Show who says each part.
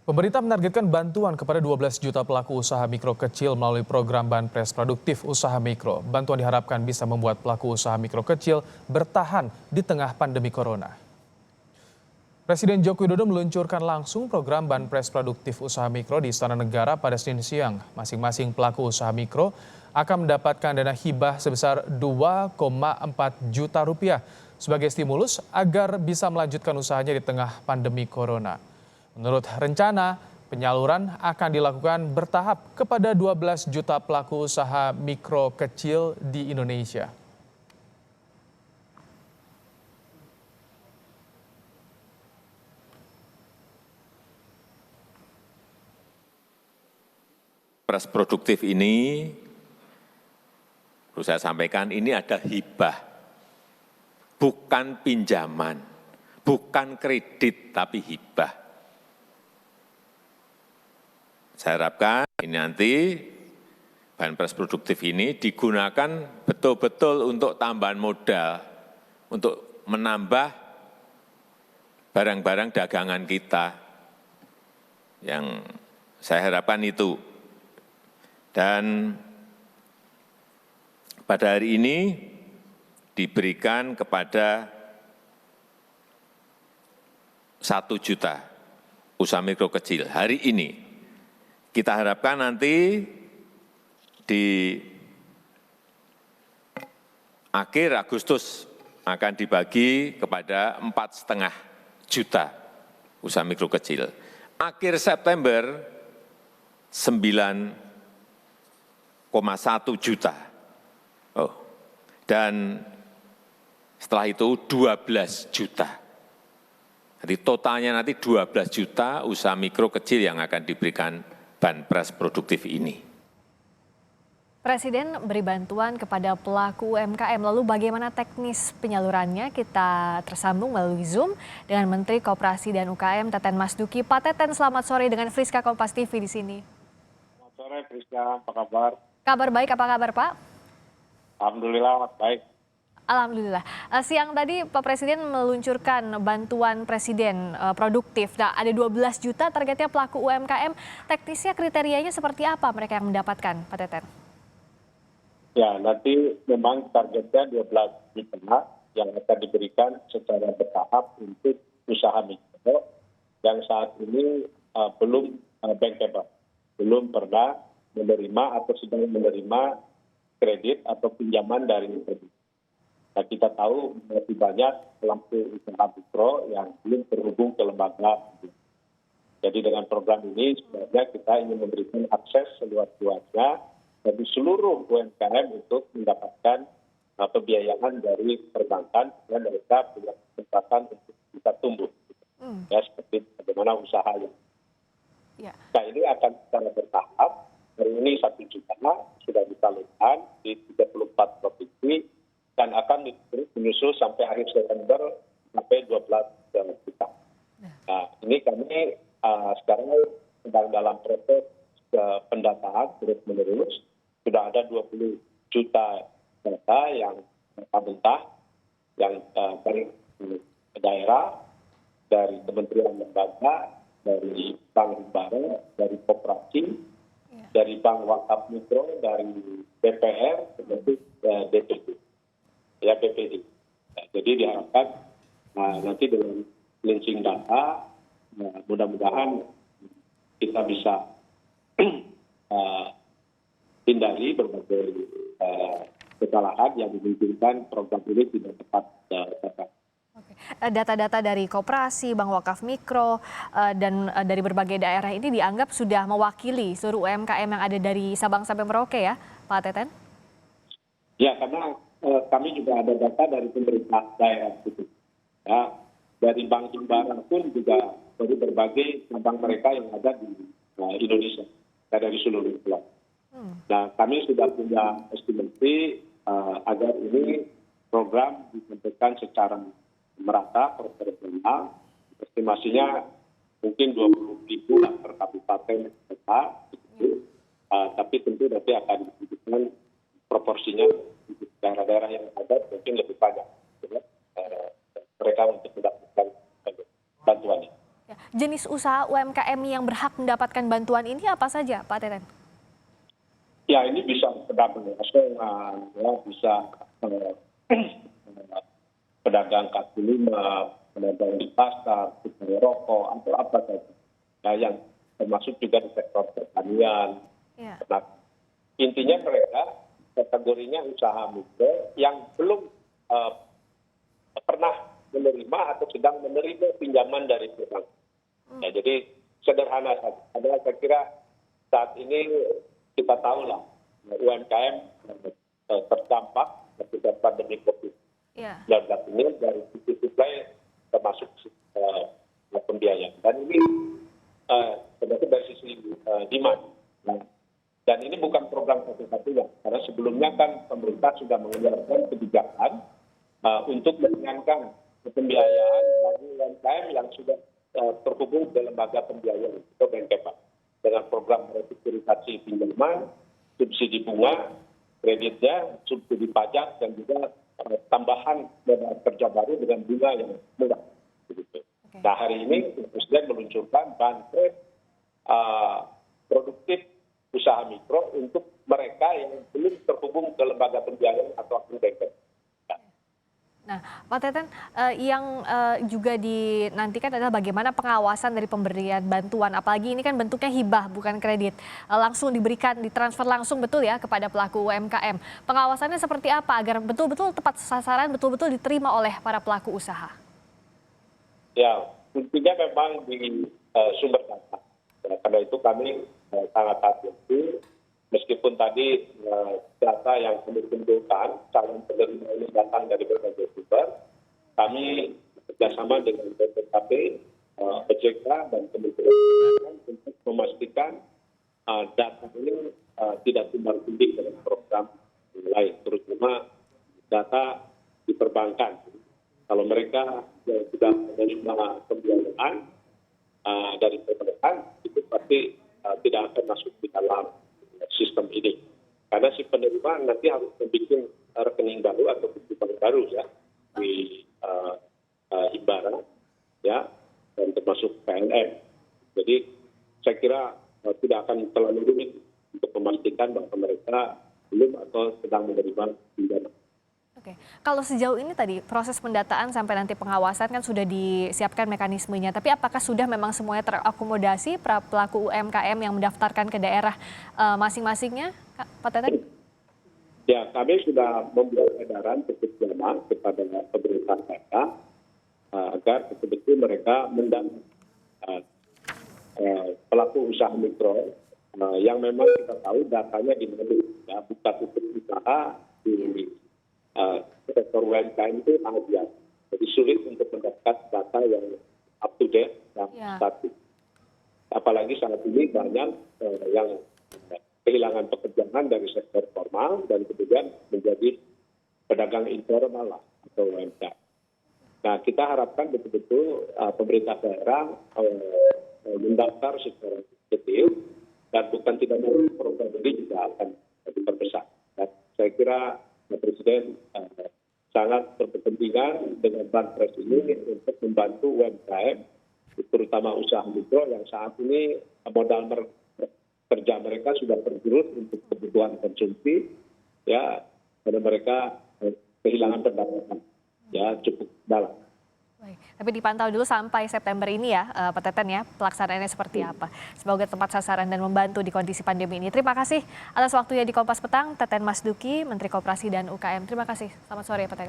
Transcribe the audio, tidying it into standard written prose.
Speaker 1: Pemerintah menargetkan bantuan kepada 12 juta pelaku usaha mikro kecil melalui program Banpres Produktif Usaha Mikro. Bantuan diharapkan bisa membuat pelaku usaha mikro kecil bertahan di tengah pandemi corona. Presiden Joko Widodo meluncurkan langsung program Banpres Produktif Usaha Mikro di Istana Negara pada Senin siang. Masing-masing pelaku usaha mikro akan mendapatkan dana hibah sebesar 2,4 juta rupiah sebagai stimulus agar bisa melanjutkan usahanya di tengah pandemi corona. Menurut rencana, penyaluran akan dilakukan bertahap kepada 12 juta pelaku usaha mikro kecil di Indonesia.
Speaker 2: Banpres produktif ini, perlu saya sampaikan, ini ada hibah, bukan pinjaman, bukan kredit, tapi hibah. Saya harapkan ini nanti Banpres produktif ini digunakan betul-betul untuk tambahan modal, untuk menambah barang-barang dagangan kita. Yang saya harapkan itu. Dan pada hari ini diberikan kepada 1 juta usaha mikro kecil hari ini. Kita harapkan nanti di akhir Agustus akan dibagi kepada 4,5 juta usaha mikro kecil. Akhir September 9,1 juta. Dan setelah itu 12 juta. Jadi totalnya nanti 12 juta usaha mikro kecil yang akan diberikan Banpres produktif ini.
Speaker 3: Presiden beri bantuan kepada pelaku UMKM, lalu bagaimana teknis penyalurannya? Kita tersambung melalui Zoom dengan Menteri Koperasi dan UKM Teten Masduki. Pak Teten, selamat sore dengan Friska Kompas TV di sini.
Speaker 4: Selamat sore Friska, apa kabar?
Speaker 3: Kabar baik, apa kabar Pak?
Speaker 4: Alhamdulillah baik.
Speaker 3: Alhamdulillah. Siang tadi Pak Presiden meluncurkan bantuan Presiden produktif. Nah, ada 12 juta targetnya pelaku UMKM. Teknisnya kriterianya seperti apa mereka yang mendapatkan, Pak Teten?
Speaker 4: Ya, nanti memang targetnya 12 juta yang akan diberikan secara bertahap untuk usaha mikro yang saat ini belum bankable, belum pernah menerima atau sedang menerima kredit atau pinjaman dari kredit. Nah, kita tahu masih banyak pelaku usaha mikro yang belum terhubung ke lembaga. Jadi dengan program ini sebenarnya kita ingin memberikan akses seluas-luasnya bagi seluruh UMKM untuk mendapatkan pembiayaan dari perbankan dan mereka punya kesempatan untuk bisa tumbuh. Ya, seperti bagaimana usahanya.
Speaker 3: Ya.
Speaker 4: Nah, ini akan secara bertahap. Hari ini 1 juta sudah disalurkan di 34 provinsi. Dan akan menyusul sampai akhir September sampai 12 juta. Nah, ini kami sekarang sedang dalam proses pendataan terus-menerus. Sudah ada 20 juta data yang mentah yang dari daerah, dari kementerian lembaga, dari bank himbara, dari koperasi, dari bank wakaf mikro, dari BPR, termasuk DPD. Ya, BPD. Nah, jadi diharapkan nanti dengan cleansing data, mudah-mudahan kita bisa hindari berbagai kesalahan yang memungkinkan program ini tidak tepat sasaran.
Speaker 3: Data-data dari koperasi, bank wakaf mikro, dan dari berbagai daerah ini dianggap sudah mewakili seluruh UMKM yang ada dari Sabang sampai Merauke ya, Pak Teten?
Speaker 4: Ya, karena kami juga ada data dari pemerintah daerah itu. Ya, dari bank himbara pun juga dari berbagai cabang mereka yang ada di Indonesia, dari seluruh pulau. Nah, kami sudah punya estimasi agar ini program disampaikan secara merata, proporsional. Estimasinya mungkin 20.000 lah per kabupaten kota. Tapi tentu nanti akan ditunjukkan proporsinya daerah-daerah yang ada mungkin lebih banyak mereka untuk mendapatkan bantuan.
Speaker 3: Jenis usaha UMKM yang berhak mendapatkan bantuan ini apa saja, Pak Teten?
Speaker 4: Ya, ini bisa pedagang asongan, ya, bisa pedagang kaki lima, pedagang di pasar, tukang rokok, atau apa saja. Nah, yang termasuk juga di sektor pertanian.
Speaker 3: Ya.
Speaker 4: Nah, intinya mereka kategorinya usaha mikro yang belum pernah menerima atau sedang menerima pinjaman dari bank. Ya, jadi sederhana saja. Adalah saya kira saat ini kita tahu lah UMKM terdampak akibat pandemi COVID-19 ini dari sisi supply termasuk pembiayaan. Dan ini sebenarnya dari sisi demand. Nah, dan ini bukan program satu-satunya, karena sebelumnya kan pemerintah sudah mengeluarkan kebijakan untuk meringankan pembiayaan bagi UMKM yang sudah terhubung ke lembaga pembiayaan atau BNPB dengan program restrukturisasi pinjaman, subsidi bunga, kreditnya, subsidi pajak, dan juga tambahan dana kerja baru dengan bunga yang murah. Nah, hari ini Presiden meluncurkan banpres produktif usaha mikro untuk mereka yang belum terhubung ke lembaga pembiayaan atau akun bank.
Speaker 3: Nah, Pak Teten, yang juga dinantikan adalah bagaimana pengawasan dari pemberian bantuan, apalagi ini kan bentuknya hibah bukan kredit, langsung diberikan, ditransfer langsung betul ya kepada pelaku UMKM. Pengawasannya seperti apa agar betul-betul tepat sasaran, betul-betul diterima oleh para pelaku usaha?
Speaker 4: Ya, intinya memang di sumber data. Ya, karena itu kami sangat hati-hati, meskipun tadi data yang kami kumpulkan, calon penerima ini datang dari berbagai sumber, kami bekerjasama dengan BPKP, OJK, dan Kementerian Keuangan untuk memastikan data ini tidak tumbang tindih dengan program lain, terutama data di perbankan. Kalau mereka sudah menerima pembiayaan dari perbankan, itu pasti tidak akan masuk di dalam sistem ini. Karena si penerima nanti harus membuat rekening baru atau bukti bank baru ya di Ibarat ya, dan termasuk PNM. Jadi saya kira tidak akan terlalu rumit untuk memastikan bahwa mereka belum atau sedang menerima pinjaman.
Speaker 3: Oke, kalau sejauh ini tadi proses pendataan sampai nanti pengawasan kan sudah disiapkan mekanismenya, tapi apakah sudah memang semuanya terakomodasi para pelaku UMKM yang mendaftarkan ke daerah masing-masingnya, Pak Teten?
Speaker 4: Ya, kami sudah membuat edaran cukup lama kepada pemerintah daerah agar betul-betul mereka mendampingi pelaku usaha mikro yang memang kita tahu datanya dinamis, ya, buka tutup usaha di sektor UMKM itu sangat biasa. Jadi sulit untuk mendapat data yang up to date dan statis. Apalagi saat ini banyak yang kehilangan pekerjaan dari sektor formal dan kemudian menjadi pedagang informal lah, atau UMKM. Nah, kita harapkan betul-betul pemerintah daerah mendaftar secara detail dan bukan tidak mau program ini juga akan diperbesar. Dan saya kira Presiden sangat berkepentingan dengan banpres ini untuk membantu UMKM, terutama usaha mikro yang saat ini modal kerja mereka sudah tergerus untuk kebutuhan konsumsi, ya, karena mereka kehilangan pendapatan, ya, cukup dalam.
Speaker 3: Baik. Tapi dipantau dulu sampai September ini ya, Pak Teten ya, pelaksanaannya seperti apa. Semoga tepat sasaran dan membantu di kondisi pandemi ini. Terima kasih atas waktunya di Kompas Petang, Teten Mas Duki, Menteri Koperasi dan UKM. Terima kasih. Selamat sore, Pak Teten.